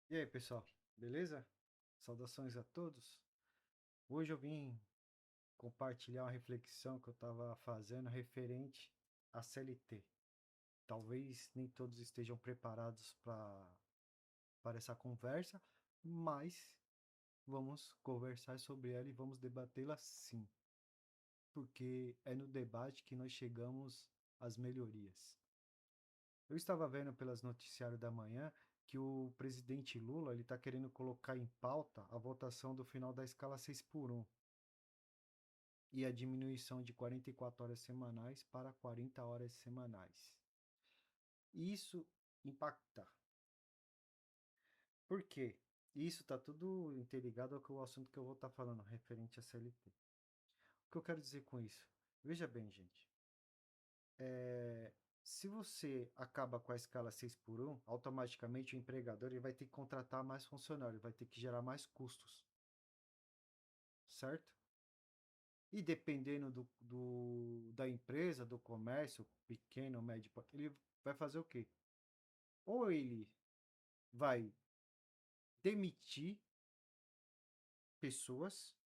E aí, pessoal, beleza? Saudações a todos. Hoje eu vim compartilhar uma reflexão que eu estava fazendo referente à CLT. Talvez nem todos estejam preparados para essa conversa, mas vamos conversar sobre ela e vamos debatê-la sim, porque é no debate que nós chegamos às melhorias. Eu estava vendo pelas noticiários da manhã que o presidente Lula ele está querendo colocar em pauta a votação do final da escala 6 por 1 e a diminuição de 44 horas semanais para 40 horas semanais. Isso impacta. Por quê? Isso está tudo interligado ao assunto que eu vou estar falando, referente à CLT. O que eu quero dizer com isso? Veja bem, gente. Se você acaba com a escala 6 por 1, automaticamente o empregador ele vai ter que contratar mais funcionários, vai ter que gerar mais custos, certo? E dependendo da empresa, do comércio, pequeno, médio, ele vai fazer o quê? Ou ele vai demitir pessoas,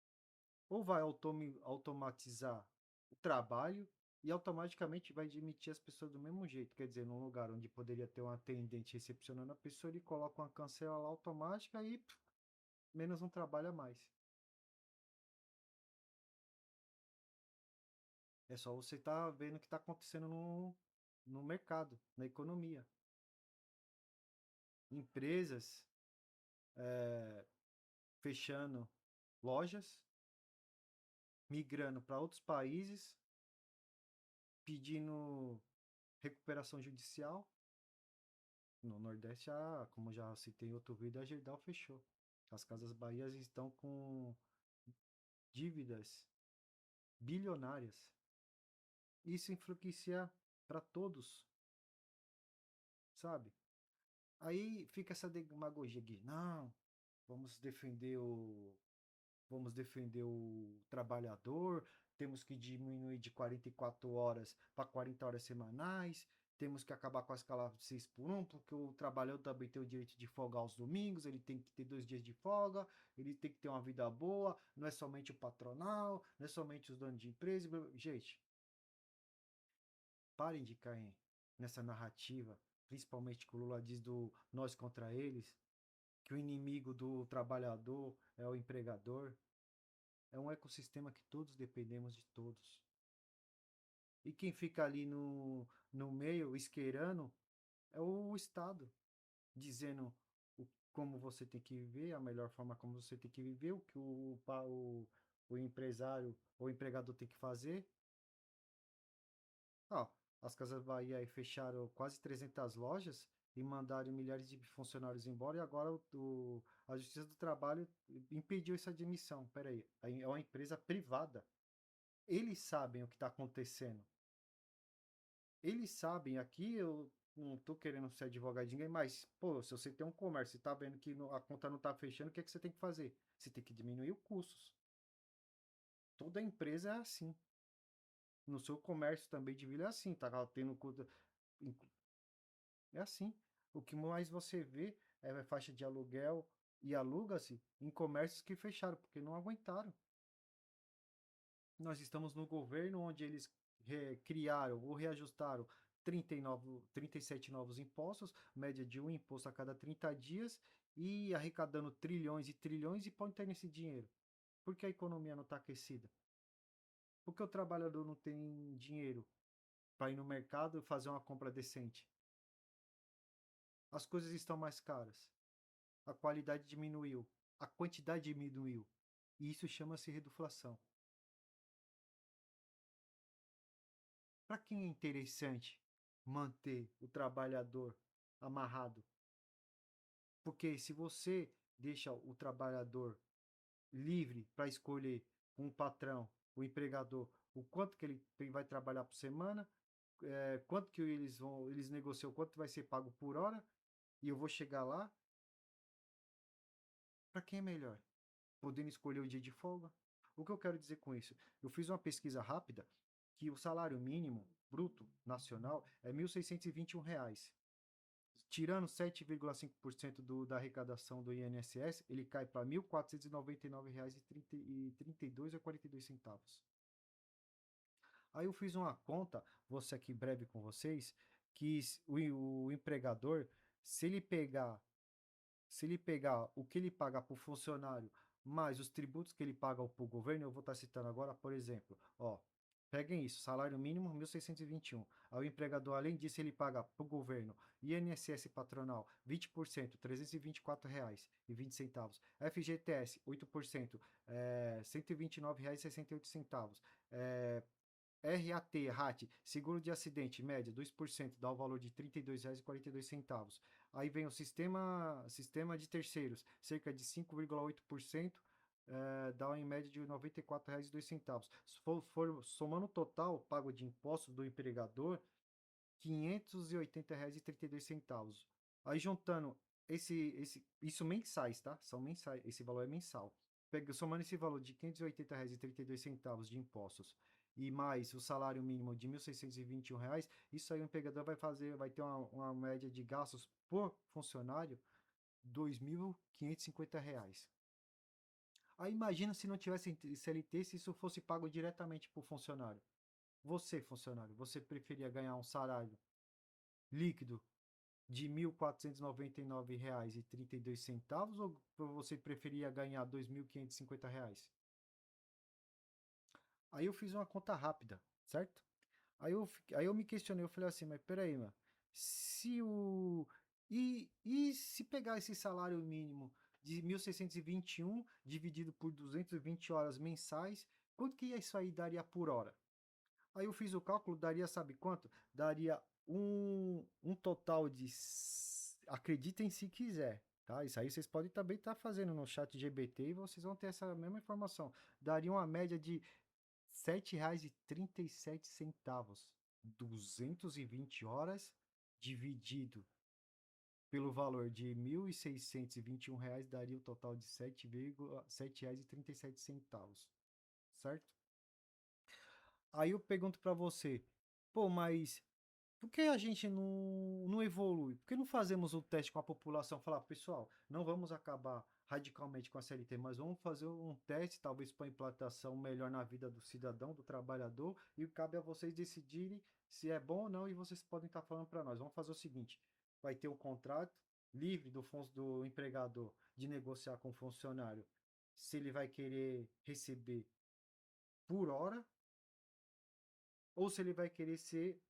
ou vai automatizar o trabalho e automaticamente vai demitir as pessoas do mesmo jeito. Quer dizer, num lugar onde poderia ter um atendente recepcionando a pessoa, ele coloca uma cancela lá automática e menos um trabalho a mais. É só você estar vendo o que está acontecendo no mercado, na economia. Empresas fechando lojas, migrando para outros países, pedindo recuperação judicial. No Nordeste, como já citei em outro vídeo, a Gerdau fechou. As Casas Bahias estão com dívidas bilionárias. Isso influencia para todos, sabe? Aí fica essa demagogia aqui. Não, vamos defender o vamos defender o trabalhador, temos que diminuir de 44 horas para 40 horas semanais, temos que acabar com a escala 6 por 1, porque o trabalhador também tem o direito de folgar aos domingos, ele tem que ter 2 dias de folga, ele tem que ter uma vida boa, não é somente o patronal, não é somente os donos de empresa. Gente, parem de cair nessa narrativa, principalmente que o Lula diz do nós contra eles, que o inimigo do trabalhador é o empregador. É um ecossistema que todos dependemos de todos. E quem fica ali no meio, isqueirando, é o Estado, dizendo como você tem que viver, a melhor forma como você tem que viver, o que o empresário ou empregador tem que fazer. Ó, as Casas Bahia aí fecharam quase 300 lojas e mandaram milhares de funcionários embora, e agora a Justiça do Trabalho impediu essa admissão. Peraí, é uma empresa privada. Eles sabem o que está acontecendo. Eles sabem, aqui eu não tô querendo ser advogado de ninguém, mas, pô, se você tem um comércio e tá vendo que a conta não tá fechando, o que é que você tem que fazer? Você tem que diminuir os custos. Toda empresa é assim. No seu comércio também de vila é assim, tá tendo custo. É assim. O que mais você vê é faixa de aluguel e aluga-se em comércios que fecharam, porque não aguentaram. Nós estamos no governo onde eles criaram ou reajustaram 37 novos impostos, média de um imposto a cada 30 dias, e arrecadando trilhões e trilhões, e pode ter esse dinheiro. Por que a economia não está aquecida? Por que o trabalhador não tem dinheiro para ir no mercado e fazer uma compra decente? As coisas estão mais caras, a qualidade diminuiu, a quantidade diminuiu, e isso chama-se reduflação. Para quem é interessante manter o trabalhador amarrado? Porque se você deixa o trabalhador livre para escolher com o patrão, o empregador, o quanto que ele vai trabalhar por semana, quanto que eles negociam, quanto vai ser pago por hora, e eu vou chegar lá, para quem é melhor? Podendo escolher o dia de folga? O que eu quero dizer com isso? Eu fiz uma pesquisa rápida que o salário mínimo bruto nacional é R$ 1.621. tirando 7,5% da arrecadação do INSS, ele cai para R$ 1.499,32 ou 42 centavos. Aí eu fiz uma conta, vou ser aqui breve com vocês, que o empregador, se ele pegar se ele pegar o que ele paga para o funcionário mais os tributos que ele paga para o governo, eu vou estar citando agora, por exemplo, ó, peguem isso, salário mínimo 1.621. Aí o empregador, além disso, ele paga para o governo INSS patronal 20%, R$ 324,20. FGTS 8%, R$ 129,68. RAT, seguro de acidente, média 2%, dá o valor de R$ 32,42. Aí vem o sistema de terceiros, cerca de 5,8%, dá em média de R$ 94,02. Se for somando o total pago de impostos do empregador, R$ 580,32. Aí juntando isso mensais, tá? São mensais, esse valor é mensal. Somando esse valor de R$ 580,32 de impostos e mais o salário mínimo de R$ 1.621, isso aí o empregador vai ter uma média de gastos por funcionário R$ 2.550. Aí imagina se não tivesse CLT, se isso fosse pago diretamente para o funcionário. Você, funcionário, você preferia ganhar um salário líquido de R$ 1.499,32 ou você preferia ganhar R$ 2.550? Aí eu fiz uma conta rápida, certo? Aí eu me questionei, eu falei assim, mas peraí, mano, se o... E se pegar esse salário mínimo de 1.621 dividido por 220 horas mensais, quanto que isso aí daria por hora? Aí eu fiz o cálculo, daria, sabe quanto? Daria um total de. Acreditem se quiser, tá? Isso aí vocês podem também estar fazendo no chat GBT e vocês vão ter essa mesma informação. Daria uma média de R$ 7,37. 220 horas dividido pelo valor de R$ 1.621 daria o total de R$ 7,37, certo? Aí eu pergunto para você, pô, mas por que a gente não evolui? Por que não fazemos o teste com a população? Falar, pessoal, não vamos acabar radicalmente com a CLT, mas vamos fazer um teste, talvez para implantação melhor na vida do cidadão, do trabalhador, e cabe a vocês decidirem se é bom ou não, e vocês podem estar falando para nós. Vamos fazer o seguinte: vai ter o contrato livre do empregador de negociar com o funcionário se ele vai querer receber por hora ou se ele vai querer ser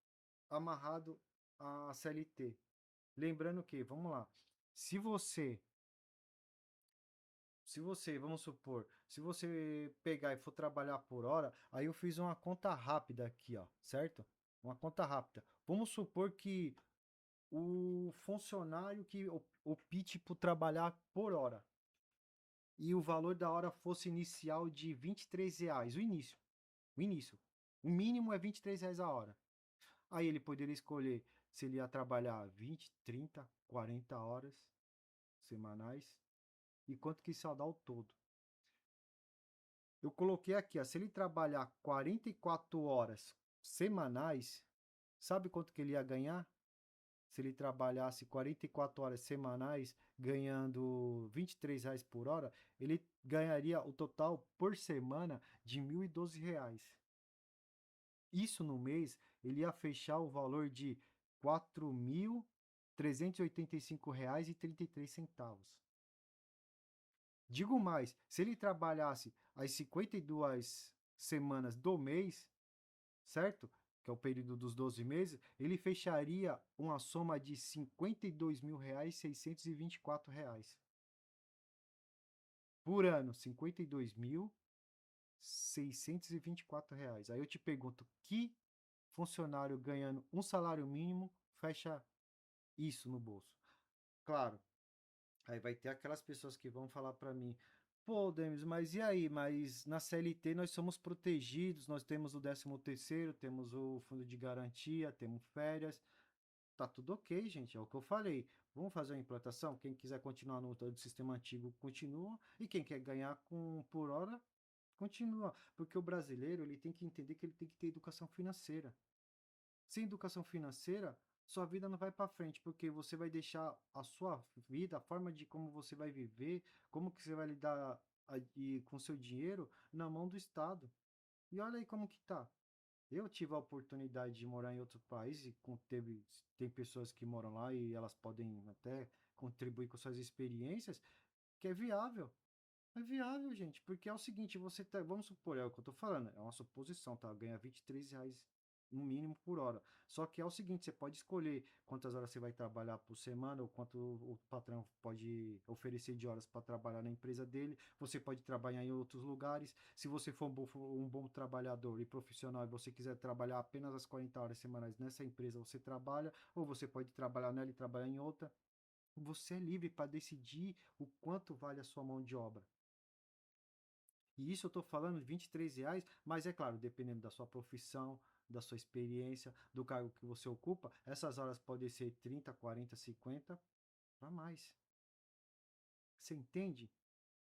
amarrado à CLT. Lembrando que, vamos lá, se você, vamos supor, se você pegar e for trabalhar por hora, aí eu fiz uma conta rápida aqui, ó, certo? Uma conta rápida. Vamos supor que o funcionário que opte por trabalhar por hora e o valor da hora fosse inicial de R$ 23, o início. O mínimo é R$ 23 a hora. Aí ele poderia escolher se ele ia trabalhar 20, 30, 40 horas semanais e quanto que isso ia dar ao todo. Eu coloquei aqui, ó, se ele trabalhar 44 horas semanais, sabe quanto que ele ia ganhar? Se ele trabalhasse 44 horas semanais, ganhando R$ 23 por hora, ele ganharia o total por semana de R$ 1.012. Isso no mês, ele ia fechar o valor de R$ 4.385,33. Digo mais, se ele trabalhasse as 52 semanas do mês, certo? Que é o período dos 12 meses, ele fecharia uma soma de R$ 52.624 por ano, R$ 52.624. Aí eu te pergunto, que funcionário ganhando um salário mínimo fecha isso no bolso? Claro, aí vai ter aquelas pessoas que vão falar para mim, pô, Demis, mas e aí? Mas na CLT nós somos protegidos, nós temos o 13º, temos o fundo de garantia, temos férias. Tá tudo ok, gente, é o que eu falei. Vamos fazer a implantação? Quem quiser continuar no todo sistema antigo, continua. E quem quer ganhar por hora, continua. Porque o brasileiro, ele tem que entender que ele tem que ter educação financeira. Sem educação financeira, sua vida não vai para frente, porque você vai deixar a sua vida, a forma de como você vai viver, como que você vai lidar com seu dinheiro na mão do Estado. E olha aí como que tá. Eu tive a oportunidade de morar em outro país e tem pessoas que moram lá e elas podem até contribuir com suas experiências, que é viável. É viável, gente, porque é o seguinte, você tá, vamos supor, é o que eu tô falando, é uma suposição, tá? Ganha R$ 23 no mínimo por hora. Só que é o seguinte, você pode escolher quantas horas você vai trabalhar por semana ou quanto o patrão pode oferecer de horas para trabalhar na empresa dele. Você pode trabalhar em outros lugares. Se você for um bom trabalhador e profissional e você quiser trabalhar apenas as 40 horas semanais nessa empresa, você trabalha, ou você pode trabalhar nela e trabalhar em outra. Você é livre para decidir o quanto vale a sua mão de obra. E isso eu estou falando de R$ 23, mas é claro, dependendo da sua profissão, da sua experiência, do cargo que você ocupa, essas horas podem ser 30, 40, 50 para mais. Você entende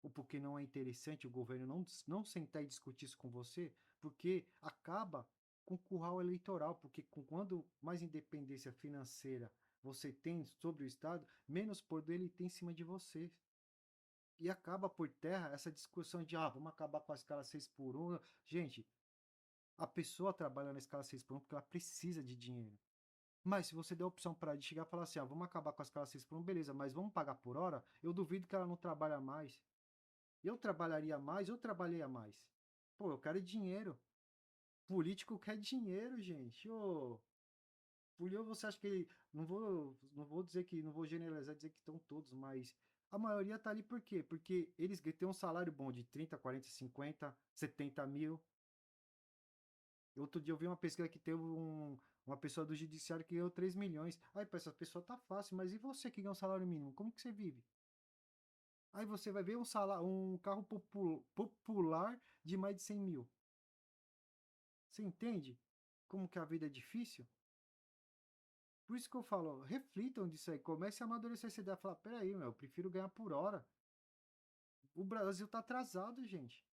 o porquê não é interessante o governo não sentar e discutir isso com você? Porque acaba com o curral eleitoral, porque quando mais independência financeira você tem sobre o Estado, menos poder ele tem em cima de você. E acaba por terra essa discussão de, vamos acabar com a escala 6 por 1. Gente, a pessoa trabalha na escala 6 por 1 porque ela precisa de dinheiro. Mas se você der a opção para ela de chegar e falar assim, vamos acabar com a escala 6 por 1, beleza, mas vamos pagar por hora, eu duvido que ela não trabalha mais. Eu trabalharia mais, eu trabalhei a mais. Pô, eu quero dinheiro. Político quer dinheiro, gente. Ô, político, você acha que. Não vou dizer que. Não vou generalizar dizer que estão todos, mas a maioria tá ali por quê? Porque eles têm um salário bom de 30, 40, 50, 70 mil. Outro dia eu vi uma pesquisa que teve uma pessoa do judiciário que ganhou 3 milhões. Aí, para essa pessoa tá fácil, mas e você que ganha um salário mínimo? Como que você vive? Aí você vai ver um carro popular de mais de 100 mil. Você entende como que a vida é difícil? Por isso que eu falo, reflitam disso aí, comece a amadurecer essa ideia, falar, peraí, meu, eu prefiro ganhar por hora. O Brasil tá atrasado, gente.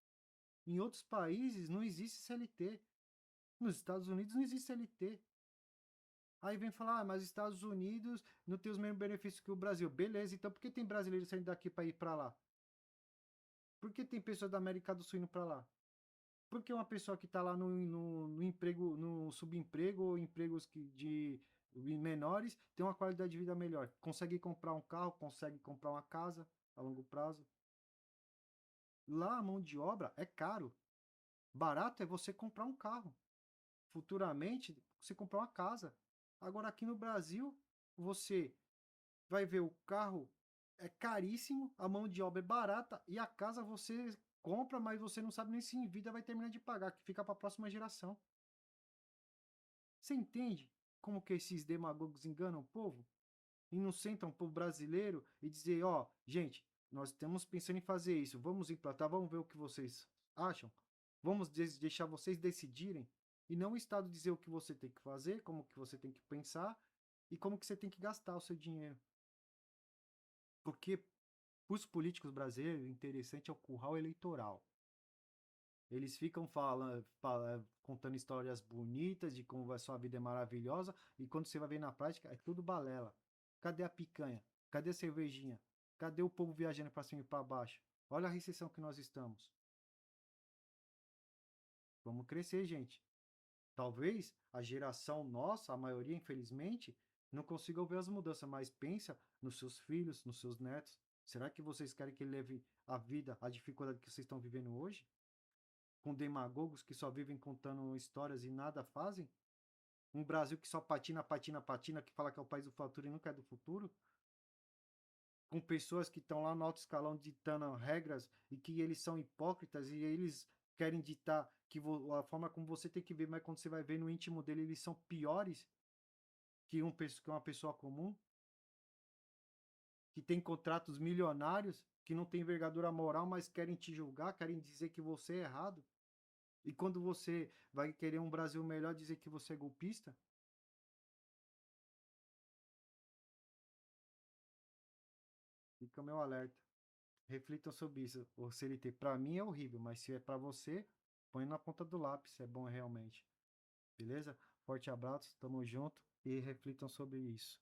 Em outros países não existe CLT. Nos Estados Unidos não existe CLT. Aí vem falar, mas os Estados Unidos não tem os mesmos benefícios que o Brasil. Beleza, então por que tem brasileiro saindo daqui para ir para lá? Por que tem pessoas da América do Sul indo para lá? Por que uma pessoa que está lá no emprego, no subemprego ou empregos de menores tem uma qualidade de vida melhor? Consegue comprar um carro, consegue comprar uma casa a longo prazo? Lá a mão de obra é caro. Barato é você comprar um carro. Futuramente, você comprar uma casa. Agora aqui no Brasil, você vai ver o carro é caríssimo, a mão de obra é barata e a casa você compra, mas você não sabe nem se em vida vai terminar de pagar, que fica para a próxima geração. Você entende como que esses demagogos enganam o povo? E não sentam o povo brasileiro e dizer, gente, nós estamos pensando em fazer isso, vamos implantar, vamos ver o que vocês acham, vamos deixar vocês decidirem, e não o Estado dizer o que você tem que fazer, como que você tem que pensar e como que você tem que gastar o seu dinheiro. Porque os políticos brasileiros, o interessante é o curral eleitoral. Eles ficam contando histórias bonitas de como a sua vida é maravilhosa, e quando você vai ver na prática, é tudo balela. Cadê a picanha? Cadê a cervejinha? Cadê o povo viajando para cima e para baixo? Olha a recessão que nós estamos. Vamos crescer, gente. Talvez a geração nossa, a maioria, infelizmente, não consiga ver as mudanças, mas pensa nos seus filhos, nos seus netos. Será que vocês querem que ele leve a vida, a dificuldade que vocês estão vivendo hoje? Com demagogos que só vivem contando histórias e nada fazem? Um Brasil que só patina, patina, patina, que fala que é o país do futuro e nunca é do futuro? Com pessoas que estão lá no alto escalão ditando regras e que eles são hipócritas e eles querem ditar que a forma como você tem que ver, mas quando você vai ver no íntimo dele, eles são piores que uma pessoa comum, que tem contratos milionários, que não tem envergadura moral, mas querem te julgar, querem dizer que você é errado. E quando você vai querer um Brasil melhor, dizer que você é golpista? Fica meu alerta. Reflitam sobre isso. O CLT para mim é horrível, mas se é para você, põe na ponta do lápis, é bom realmente. Beleza? Forte abraço, tamo junto. e reflitam sobre isso.